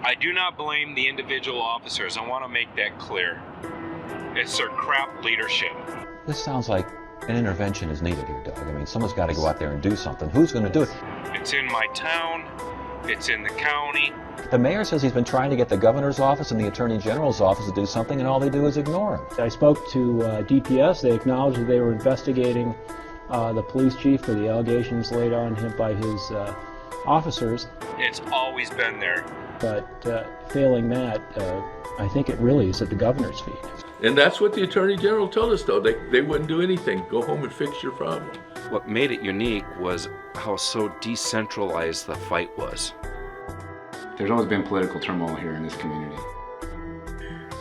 I do not blame the individual officers. I want to make that clear. It's their crap leadership. This sounds like an intervention is needed here, Doug. I mean, someone's got to go out there and do something. Who's going to do it? It's in my town. It's in the county. The mayor says he's been trying to get the governor's office and the attorney general's office to do something, and all they do is ignore him. I spoke to DPS. They acknowledged that they were investigating the police chief for the allegations laid on him by his officers. It's always been there. But failing that, I think it really is at the governor's feet. And that's what the Attorney General told us, though. They wouldn't do anything. Go home and fix your problem. What made it unique was how so decentralized the fight was. There's always been political turmoil here in this community.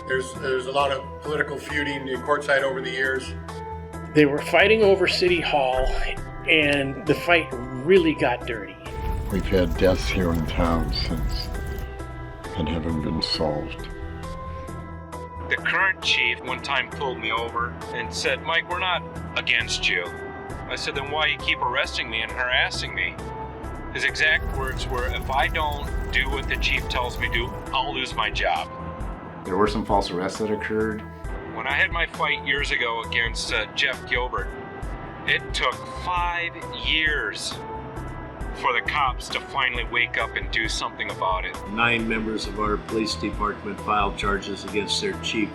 There's a lot of political feuding in Quartzsite over the years. They were fighting over City Hall, and the fight really got dirty. We've had deaths here in town since and haven't been solved. The current chief one time pulled me over and said, "Mike, we're not against you." I said, "Then why you keep arresting me and harassing me?" His exact words were, "If I don't do what the chief tells me to do, I'll lose my job." There were some false arrests that occurred. When I had my fight years ago against Jeff Gilbert, it took 5 years for the cops to finally wake up and do something about it. 9 members of our police department filed charges against their chief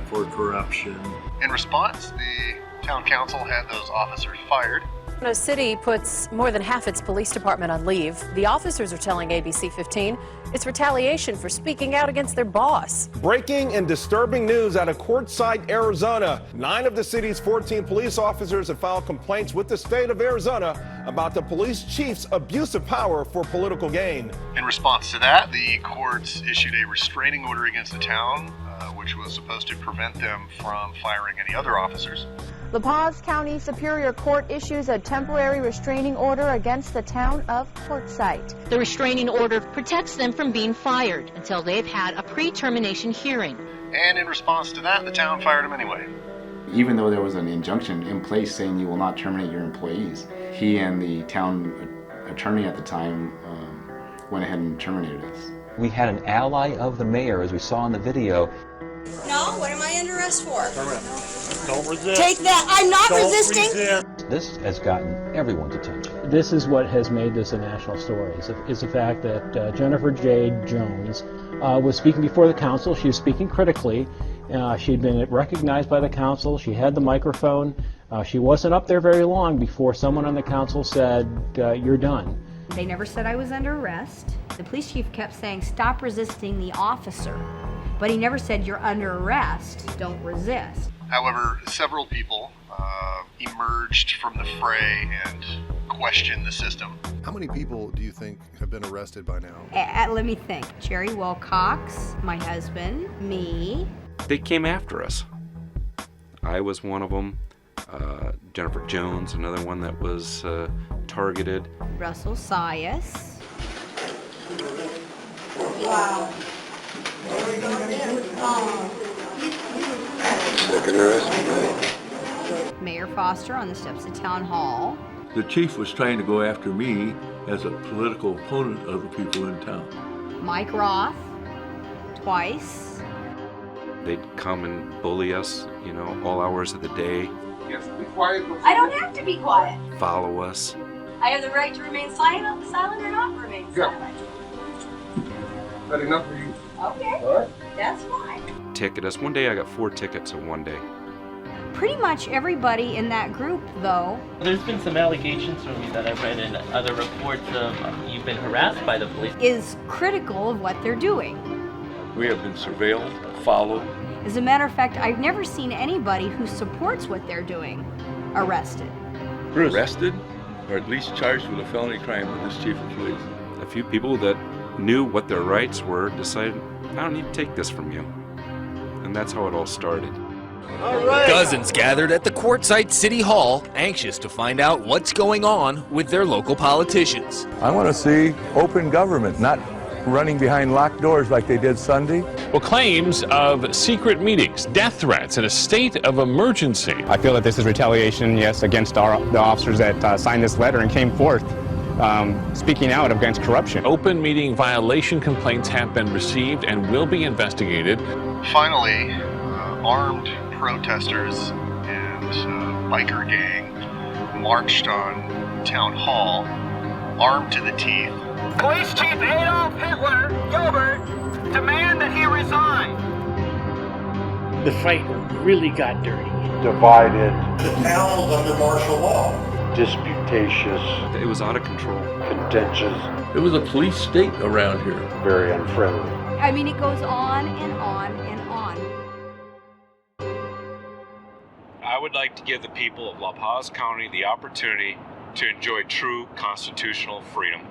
for corruption. In response, the town council had those officers fired. The city puts more than half its police department on leave. The officers are telling ABC 15 it's retaliation for speaking out against their boss. Breaking and disturbing news out of Quartzsite, Arizona. 9 of the city's 14 police officers have filed complaints with the state of Arizona about the police chief's abuse of power for political gain. In response to that, the courts issued a restraining order against the town, which was supposed to prevent them from firing any other officers. La Paz County Superior Court issues a temporary restraining order against the town of Quartzsite. The restraining order protects them from being fired until they've had a pre-termination hearing. And in response to that, the town fired him anyway. Even though there was an injunction in place saying you will not terminate your employees, he and the town attorney at the time went ahead and terminated us. We had an ally of the mayor, as we saw in the video. No, what am I under arrest for? Don't resist. Take that. I'm not resisting. Resist. This has gotten everyone's attention. This is what has made this a national story, is the fact that Jennifer Jade Jones was speaking before the council. She was speaking critically. She'd been recognized by the council. She had the microphone. She wasn't up there very long before someone on the council said, "You're done." They never said I was under arrest. The police chief kept saying, "Stop resisting the officer." But he never said, "You're under arrest, don't resist." However, several people emerged from the fray and questioned the system. How many people do you think have been arrested by now? Let me think. Jerry Wilcox, my husband, me. They came after us. I was one of them. Jennifer Jones, another one that was targeted. Russell Sias. Wow. Mayor Foster on the steps of Town Hall. The chief was trying to go after me as a political opponent of the people in town. Mike Roth, twice. They'd come and bully us, all hours of the day. You have to be quiet. I don't have to be quiet. Follow us. I have the right to remain silent or not remain silent. Is that enough for you? Okay, all right. That's fine. Ticket us. One day I got 4 tickets in one day. Pretty much everybody in that group, though. There's been some allegations from you that I've read in other reports of you've been harassed by the police. Is critical of what they're doing. We have been surveilled, followed. As a matter of fact, I've never seen anybody who supports what they're doing arrested. Arrested, or at least charged with a felony crime with this chief of police. A few people that knew what their rights were decided, I don't need to take this from you. And that's how it all started. Dozens gathered at the Quartzsite City Hall, anxious to find out what's going on with their local politicians. I want to see open government, not running behind locked doors like they did Sunday. Well, claims of secret meetings, death threats, and a state of emergency. I feel that this is retaliation, yes, against the officers that signed this letter and came forth speaking out against corruption. Open meeting violation complaints have been received and will be investigated. Finally, armed protesters and biker gang marched on Town Hall, armed to the teeth. Police Chief Adolf Hitler Gilbert demand that he resign. The fight really got dirty. Divided. The town was under martial law. Disputatious. It was out of control. Contentious. It was a police state around here. Very unfriendly. I mean, it goes on and on and on. I would like to give the people of La Paz County the opportunity to enjoy true constitutional freedom.